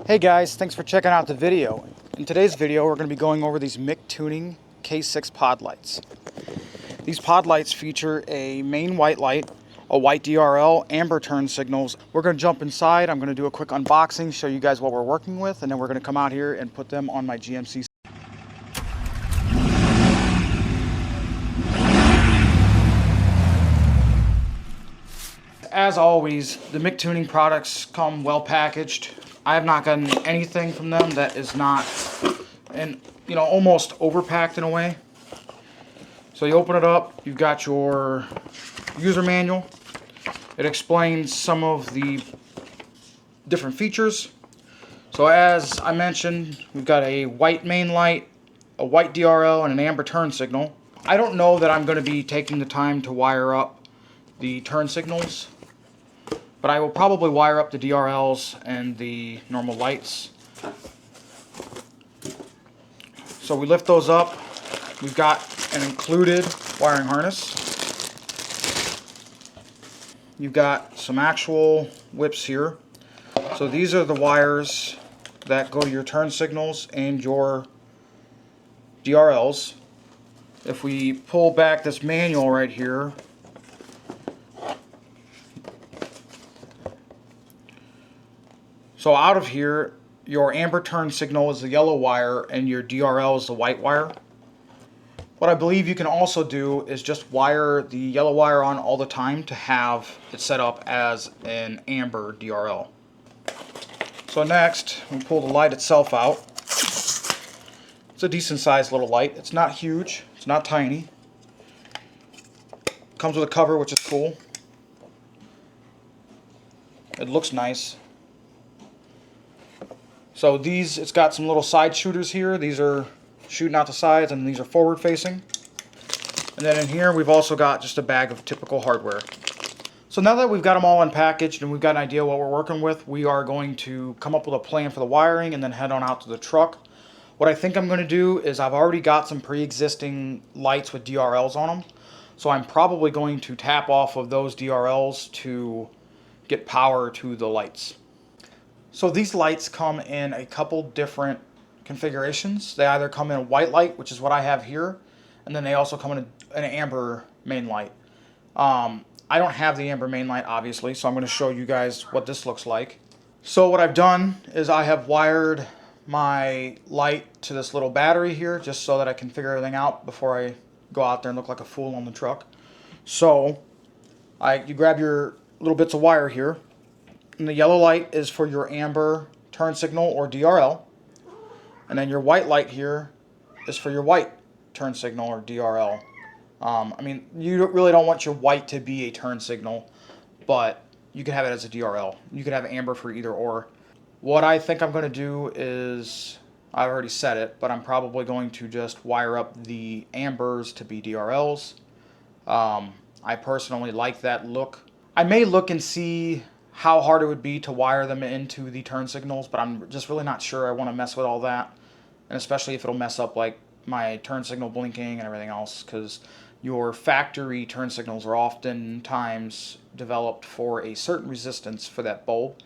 Hey guys, thanks for checking out the video. In today's video, we're going to be going over these MICTUNING K6 pod lights. These pod lights feature a main white light, a white DRL, amber turn signals. We're going to jump inside. I'm going to do a quick unboxing, show you guys what we're working with, and then we're going to come out here and put them on my GMC. As always, the MICTUNING products come well packaged. I have not gotten anything from them that is not, almost overpacked in a way. So you open it up, you've got your user manual. It explains some of the different features. So as I mentioned, we've got a white main light, a white DRL, and an amber turn signal. I don't know that I'm going to be taking the time to wire up the turn signals, but I will probably wire up the DRLs and the normal lights. So we lift those up. We've got an included wiring harness. You've got some actual whips here. So these are the wires that go to your turn signals and your DRLs. If we pull back this manual right here, so out of here, your amber turn signal is the yellow wire and your DRL is the white wire. What I believe you can also do is just wire the yellow wire on all the time to have it set up as an amber DRL. So next, we pull the light itself out. It's a decent sized little light. It's not huge, it's not tiny. Comes with a cover, which is cool. It looks nice. So these, it's got some little side shooters here. These are shooting out the sides, and these are forward facing. And then in here we've also got just a bag of typical hardware. So now that we've got them all unpackaged and we've got an idea what we're working with, we are going to come up with a plan for the wiring and then head on out to the truck. What I think I'm going to do is I've already got some pre-existing lights with DRLs on them. So I'm probably going to tap off of those DRLs to get power to the lights. So these lights come in a couple different configurations. They either come in a white light, which is what I have here, and then they also come in an amber main light. I don't have the amber main light, obviously, so I'm going to show you guys what this looks like. So what I've done is I have wired my light to this little battery here, just so that I can figure everything out before I go out there and look like a fool on the truck. So you grab your little bits of wire here, and the yellow light is for your amber turn signal or DRL, and then your white light here is for your white turn signal or DRL. You really don't want your white to be a turn signal, but you can have it as a DRL. You can have amber for either or. What I think I'm going to do is, I've already said it, but I'm probably going to just wire up the ambers to be DRLs. I personally like that look. I may look and see how hard it would be to wire them into the turn signals, but I'm just really not sure I want to mess with all that, and especially if it'll mess up like my turn signal blinking and everything else, because your factory turn signals are oftentimes developed for a certain resistance for that bulb,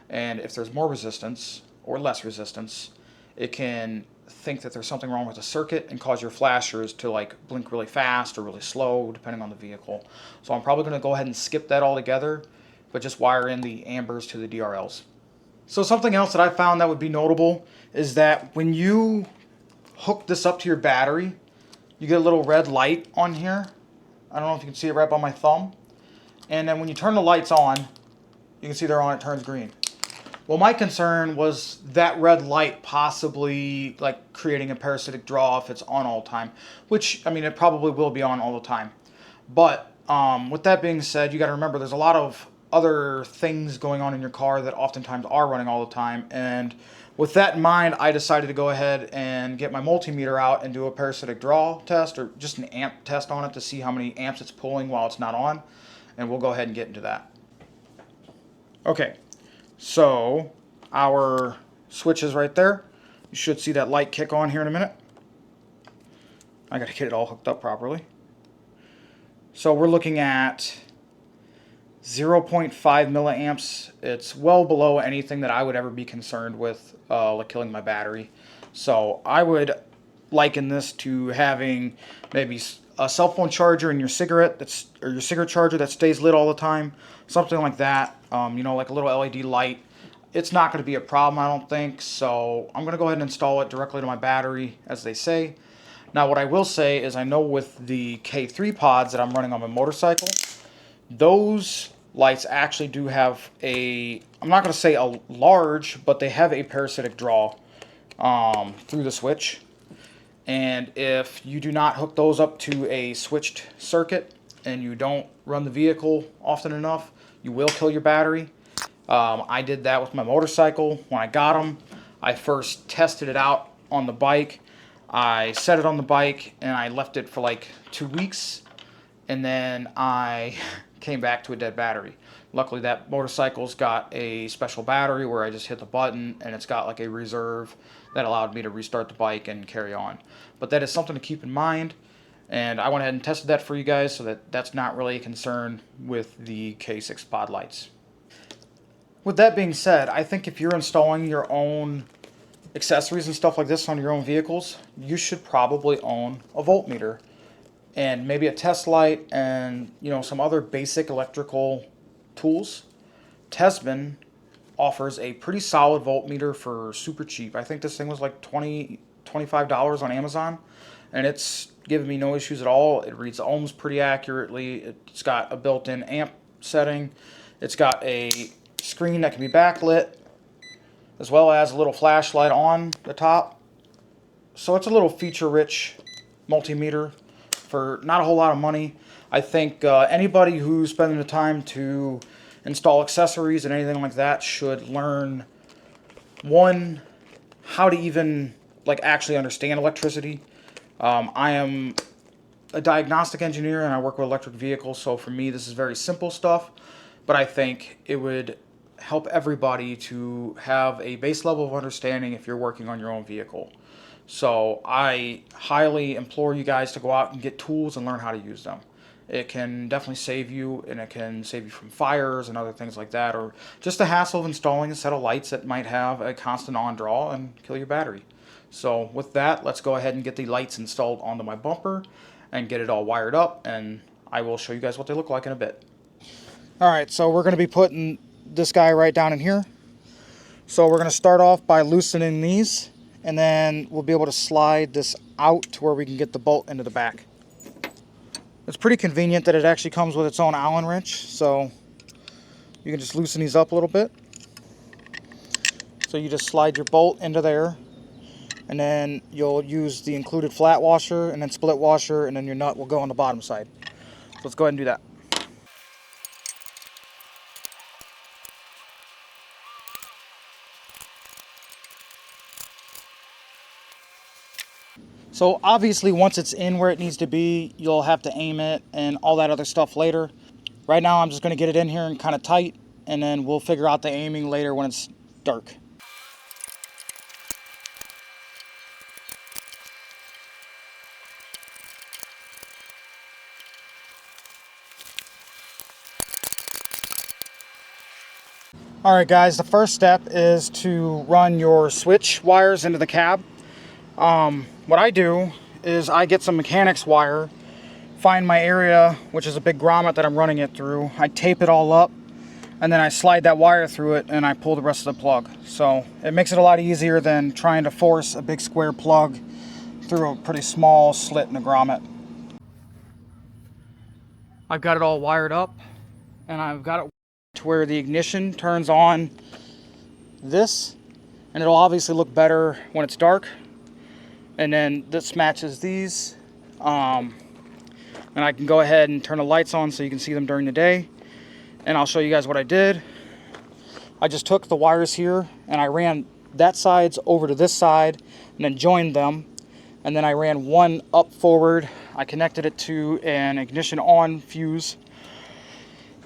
and if there's more resistance or less resistance, it can think that there's something wrong with the circuit and cause your flashers to like blink really fast or really slow depending on the vehicle. So I'm probably going to go ahead and skip that altogether, but just wire in the ambers to the DRLs. So something else that I found that would be notable is that when you hook this up to your battery, you get a little red light on here. I don't know if you can see it right by my thumb. And then when you turn the lights on, you can see they're on, it turns green. Well, my concern was that red light possibly like creating a parasitic draw if it's on all the time, which, it probably will be on all the time. But with that being said, you got to remember there's a lot of other things going on in your car that oftentimes are running all the time, and with that in mind, I decided to go ahead and get my multimeter out and do a parasitic draw test, or just an amp test on it to see how many amps it's pulling while it's not on, and we'll go ahead and get into that. Okay, so our switch is right there. You should see that light kick on here in a minute. I gotta get it all hooked up properly. So we're looking at 0.5 milliamps. It's well below anything that I would ever be concerned with like killing my battery. So I would liken this to having maybe a cell phone charger in your cigarette or your cigarette charger that stays lit all the time, something like that. You know, like a little LED light. It's not going to be a problem, I don't think. So I'm going to go ahead and install it directly to my battery, as they say. Now, what I will say is I know with the K3 pods that I'm running on my motorcycle, those lights actually do have a, I'm not going to say a large, but they have a parasitic draw through the switch. And if you do not hook those up to a switched circuit and you don't run the vehicle often enough, you will kill your battery. I did that with my motorcycle when I got them. I first tested it out on the bike. I set it on the bike and I left it for like 2 weeks, and then I came back to a dead battery. Luckily that motorcycle's got a special battery where I just hit the button and it's got like a reserve that allowed me to restart the bike and carry on. But that is something to keep in mind, and I went ahead and tested that for you guys so that that's not really a concern with the K6 pod lights. With that being said, I think if you're installing your own accessories and stuff like this on your own vehicles, you should probably own a voltmeter and maybe a test light and, you know, some other basic electrical tools. Tesman offers a pretty solid voltmeter for super cheap. I think this thing was like $25 on Amazon, and it's giving me no issues at all. It reads ohms pretty accurately. It's got a built-in amp setting. It's got a screen that can be backlit, as well as a little flashlight on the top. So it's a little feature-rich multimeter for not a whole lot of money. I think anybody who's spending the time to install accessories and anything like that should learn, one, how to even like actually understand electricity. I am a diagnostic engineer and I work with electric vehicles, so for me this is very simple stuff, but I think it would help everybody to have a base level of understanding if you're working on your own vehicle. So I highly implore you guys to go out and get tools and learn how to use them. It can definitely save you, and it can save you from fires and other things like that, or just the hassle of installing a set of lights that might have a constant on draw and kill your battery. So with that, let's go ahead and get the lights installed onto my bumper and get it all wired up, and I will show you guys what they look like in a bit. Alright, so we're going to be putting this guy right down in here. So we're going to start off by loosening these, and then we'll be able to slide this out to where we can get the bolt into the back. It's pretty convenient that it actually comes with its own Allen wrench, so you can just loosen these up a little bit. So you just slide your bolt into there, and then you'll use the included flat washer and then split washer, and then your nut will go on the bottom side. So let's go ahead and do that. So obviously once it's in where it needs to be, you'll have to aim it and all that other stuff later. Right now I'm just going to get it in here and kind of tight, and then we'll figure out the aiming later when it's dark. Alright guys, the first step is to run your switch wires into the cab. What I do is I get some mechanics wire, find my area, which is a big grommet that I'm running it through. I tape it all up, and then I slide that wire through it, and I pull the rest of the plug. So it makes it a lot easier than trying to force a big square plug through a pretty small slit in the grommet. I've got it all wired up, and I've got it to where the ignition turns on this, and it'll obviously look better when it's dark. And then this matches these, and I can go ahead and turn the lights on so you can see them during the day. And I'll show you guys what I did. I just took the wires here and I ran that sides over to this side and then joined them, and then I ran one up forward. I connected it to an ignition on fuse,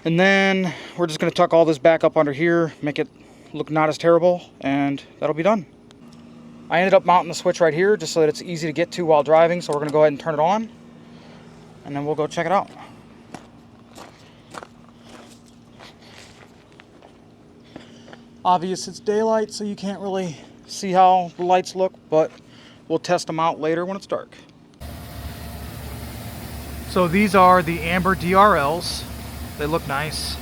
and then we're just going to tuck all this back up under here, make it look not as terrible, and that'll be done. I ended up mounting the switch right here just so that it's easy to get to while driving, so we're going to go ahead and turn it on, and then we'll go check it out. Obvious it's daylight, so you can't really see how the lights look, but we'll test them out later when it's dark. So these are the amber DRLs. They look nice.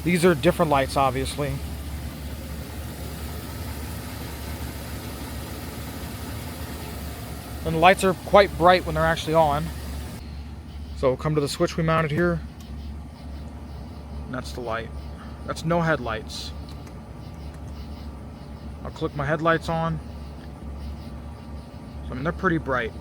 These are different lights, obviously. And the lights are quite bright when they're actually on. So come to the switch we mounted here. And that's the light. That's no headlights. I'll click my headlights on. So, I mean, they're pretty bright.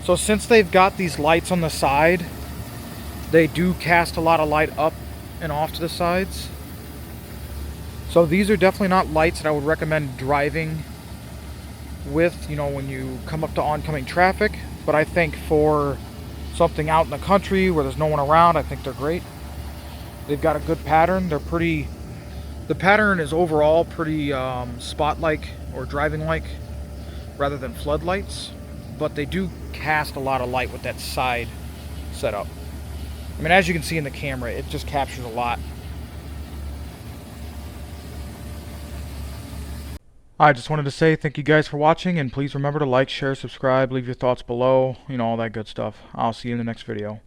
So since they've got these lights on the side, they do cast a lot of light up and off to the sides. So these are definitely not lights that I would recommend driving with, you know, when you come up to oncoming traffic. But I think for something out in the country where there's no one around, I think they're great. They've got a good pattern. They're pretty, the pattern is overall pretty spot-like or driving-like rather than floodlights. But they do cast a lot of light with that side setup. I mean, as you can see in the camera, it just captures a lot. I just wanted to say thank you guys for watching, and please remember to like, share, subscribe, leave your thoughts below, you know, all that good stuff. I'll see you in the next video.